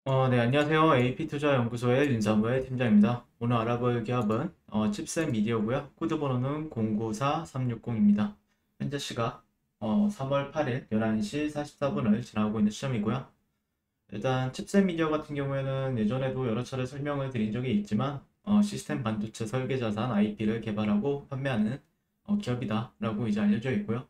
네, 안녕하세요. AP투자연구소의 윤사무의 팀장입니다. 오늘 알아볼 기업은 칩셋 미디어고요. 코드 번호는 094360입니다. 현재 시각 3월 8일 11시 44분을 지나고 있는 시점이고요. 일단 칩셋 미디어 같은 경우에는 예전에도 여러 차례 설명을 드린 적이 있지만 시스템 반도체 설계 자산 IP를 개발하고 판매하는 기업이다라고 이제 알려져 있고요.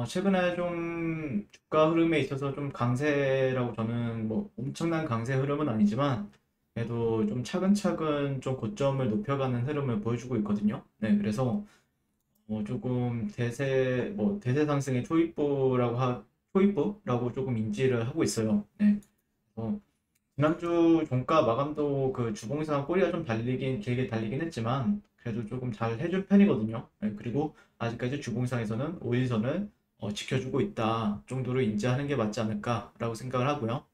최근에 좀 주가 흐름에 있어서 좀 강세라고 저는 뭐 엄청난 강세 흐름은 아니지만 그래도 좀 차근차근 좀 고점을 높여가는 흐름을 보여주고 있거든요. 네, 그래서 조금 대세 상승의 초입부라고 조금 인지를 하고 있어요. 네. 어, 지난주 종가 마감도 그 주봉상 꼬리가 좀 길게 달리긴 했지만 그래도 조금 잘 해준 편이거든요. 네, 그리고 아직까지 주봉상에서는 5일선을 지켜주고 있다 정도로 인지하는 게 맞지 않을까라고 생각을 하고요.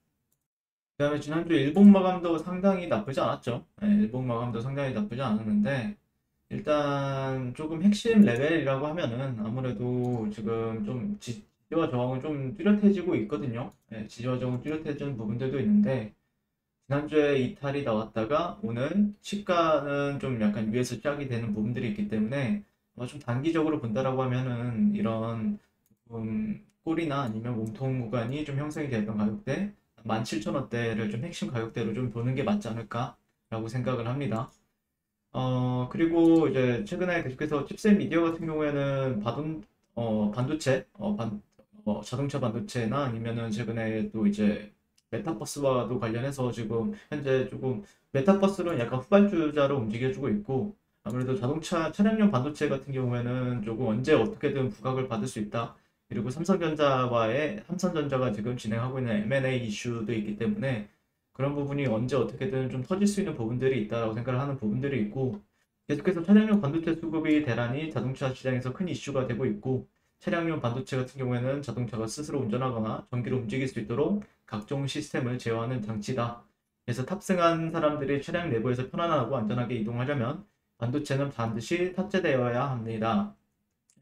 그다음에 지난주 일본 마감도 상당히 나쁘지 않았죠. 네, 일본 마감도 상당히 나쁘지 않았는데 일단 조금 핵심 레벨이라고 하면은 아무래도 지금 좀 지지와 저항은 좀 뚜렷해지고 있거든요. 네, 지지와 저항은 뚜렷해지는 부분들도 있는데 지난주에 이탈이 나왔다가 오늘 시가는 좀 약간 위에서 시작이 되는 부분들이 있기 때문에 좀 단기적으로 본다라고 하면은 이런 꼴이나 아니면 몸통 구간이 좀 형성이 되었던 가격대 17,000원대를 좀 핵심 가격대로 좀 보는 게 맞지 않을까라고 생각을 합니다. 그리고 이제 최근에 계속해서 칩셋 미디어 같은 경우에는 반도체, 자동차 반도체나 아니면은 최근에 또 이제 메타버스와도 관련해서 지금 현재 조금 메타버스는 약간 후발주자로 움직여주고 있고 아무래도 자동차 차량용 반도체 같은 경우에는 조금 언제 어떻게든 부각을 받을 수 있다. 그리고 삼성전자가 지금 진행하고 있는 M&A 이슈도 있기 때문에 그런 부분이 언제 어떻게든 좀 터질 수 있는 부분들이 있다라고 생각을 하는 부분들이 있고 계속해서 차량용 반도체 수급이 대란이 자동차 시장에서 큰 이슈가 되고 있고 차량용 반도체 같은 경우에는 자동차가 스스로 운전하거나 전기로 움직일 수 있도록 각종 시스템을 제어하는 장치다. 그래서 탑승한 사람들이 차량 내부에서 편안하고 안전하게 이동하려면 반도체는 반드시 탑재되어야 합니다.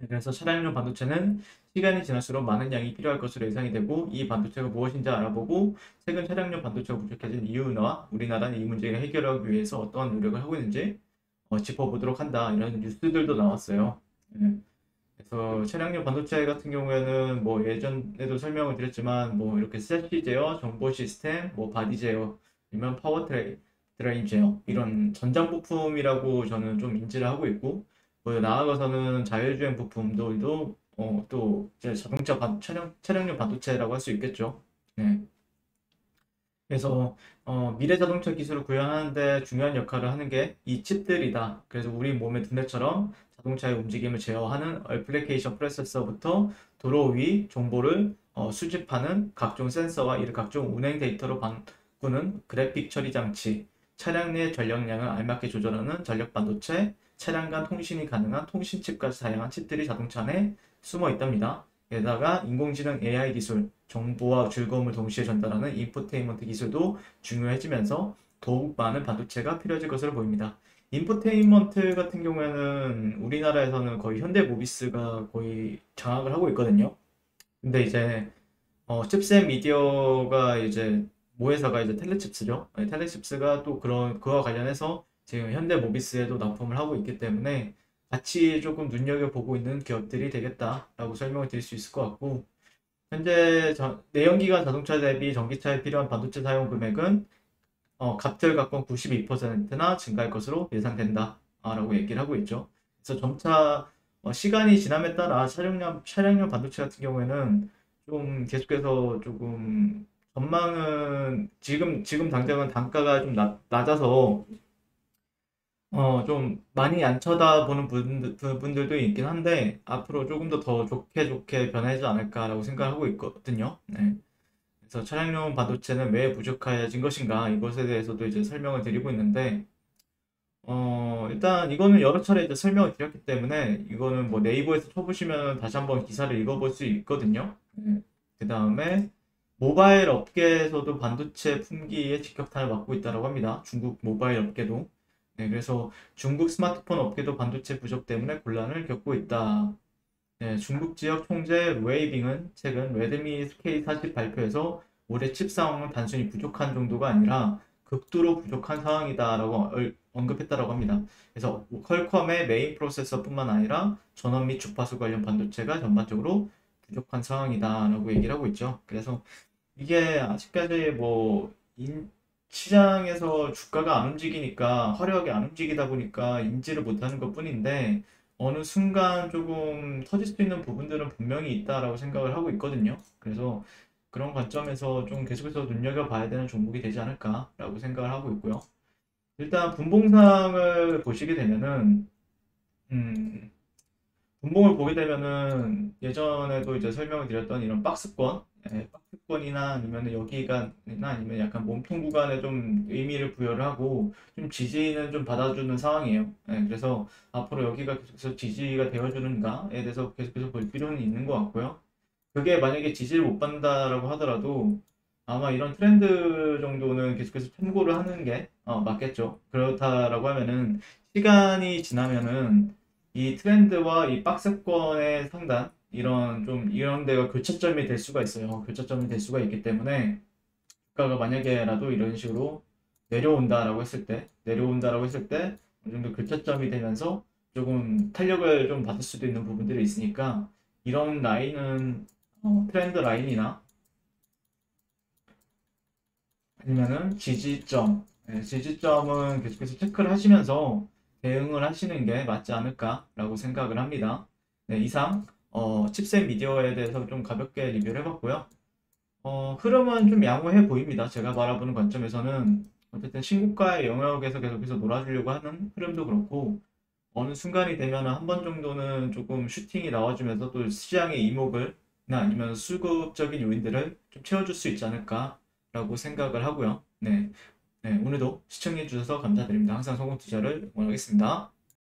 그래서 차량용 반도체는 시간이 지날수록 많은 양이 필요할 것으로 예상이 되고 이 반도체가 무엇인지 알아보고 최근 차량용 반도체가 부족해진 이유나 우리나라는 이 문제를 해결하기 위해서 어떠한 노력을 하고 있는지 짚어보도록 한다. 이런 뉴스들도 나왔어요. 예. 그래서 차량용 반도체 같은 경우에는 뭐 예전에도 설명을 드렸지만 뭐 이렇게 세시 제어, 정보 시스템, 뭐 바디 제어, 아니면 드라인 제어 이런 전장 부품이라고 저는 좀 인지를 하고 있고 뭐 나아가서는 자율주행 부품들도 또 이제 차량용 반도체라고 할 수 있겠죠. 네. 그래서 미래 자동차 기술을 구현하는데 중요한 역할을 하는 게 이 칩들이다. 그래서 우리 몸의 두뇌처럼 자동차의 움직임을 제어하는 애플리케이션 프로세서부터 도로 위 정보를 수집하는 각종 센서와 이를 각종 운행 데이터로 바꾸는 그래픽 처리 장치, 차량 내 전력량을 알맞게 조절하는 전력 반도체, 차량 간 통신이 가능한 통신칩까지 다양한 칩들이 자동차 안에 숨어 있답니다. 게다가 인공지능 AI 기술, 정보와 즐거움을 동시에 전달하는 인포테인먼트 기술도 중요해지면서 더욱 많은 반도체가 필요해질 것으로 보입니다. 인포테인먼트 같은 경우에는 우리나라에서는 거의 현대모비스가 거의 장악을 하고 있거든요. 근데 이제 칩셋 미디어가 이제 모회사가 이제 텔레칩스죠. 네, 텔레칩스가 또 그와 관련해서 지금 현대모비스에도 납품을 하고 있기 때문에 같이 조금 눈여겨보고 있는 기업들이 되겠다라고 설명을 드릴 수 있을 것 같고 현재 내연기관 자동차 대비 전기차에 필요한 반도체 사용 금액은 갑절각권 92%나 증가할 것으로 예상된다. 라고 얘기를 하고 있죠. 그래서 점차 시간이 지남에 따라 차량용 반도체 같은 경우에는 좀 계속해서 조금 전망은 지금 당장은 단가가 좀 낮아서 좀 많이 안 쳐다보는 분들도 있긴 한데 앞으로 조금 더 좋게 변하지 않을까라고 생각하고 있거든요. 네. 그래서 차량용 반도체는 왜 부족해진 것인가 이것에 대해서도 이제 설명을 드리고 있는데 일단 이거는 여러 차례 이제 설명을 드렸기 때문에 이거는 뭐 네이버에서 쳐보시면 다시 한번 기사를 읽어볼 수 있거든요. 그 다음에 모바일 업계에서도 반도체 품귀에 직격탄을 맞고 있다고 합니다. 중국 모바일 업계도. 네, 그래서 중국 스마트폰 업계도 반도체 부족 때문에 곤란을 겪고 있다. 네, 중국 지역 총재 웨이빙은 최근 레드미 K40 발표에서 올해 칩 상황은 단순히 부족한 정도가 아니라 극도로 부족한 상황이다라고 언급했다라고 합니다. 그래서 퀄컴의 메인 프로세서뿐만 아니라 전원 및 주파수 관련 반도체가 전반적으로 부족한 상황이다라고 얘기를 하고 있죠. 그래서 이게 아직까지 뭐 시장에서 주가가 안 움직이니까 화려하게 안 움직이다 보니까 인지를 못하는 것뿐인데 어느 순간 조금 터질 수 있는 부분들은 분명히 있다라고 생각을 하고 있거든요. 그래서 그런 관점에서 좀 계속해서 눈여겨봐야 되는 종목이 되지 않을까라고 생각을 하고 있고요. 일단 분봉상을 보시게 되면은 음, 분봉을 보게 되면은 예전에도 이제 설명을 드렸던 이런 박스권, 박스권이나 아니면 여기가나 아니면 약간 몸통 구간에 좀 의미를 부여를 하고 좀 지지는 좀 받아주는 상황이에요. 그래서 앞으로 여기가 계속해서 지지가 되어주는가에 대해서 계속해서 볼 필요는 있는 것 같고요. 그게 만약에 지지를 못 받는다라고 하더라도 아마 이런 트렌드 정도는 계속해서 참고를 하는 게 맞겠죠. 그렇다라고 하면은 시간이 지나면은 이 트렌드와 이 박스권의 상단 이런 데가 교차점이 될 수가 있어요. 교차점이 될 수가 있기 때문에 주가가 만약에라도 이런 식으로 내려온다라고 했을 때 어느 정도 교차점이 되면서 조금 탄력을 좀 받을 수도 있는 부분들이 있으니까 이런 라인은 트렌드 라인이나 아니면은 지지점은 계속해서 체크를 하시면서 대응을 하시는 게 맞지 않을까라고 생각을 합니다. 네, 이상 칩셋 미디어에 대해서 좀 가볍게 리뷰를 해봤고요. 흐름은 좀 양호해 보입니다. 제가 바라보는 관점에서는 어쨌든 신고가의 영역에서 계속해서 놀아주려고 하는 흐름도 그렇고 어느 순간이 되면 한 번 정도는 조금 슈팅이 나와주면서 또 시장의 이목을 나 아니면 수급적인 요인들을 좀 채워줄 수 있지 않을까라고 생각을 하고요. 네, 오늘도 시청해 주셔서 감사드립니다. 항상 성공 투자를 응원하겠습니다.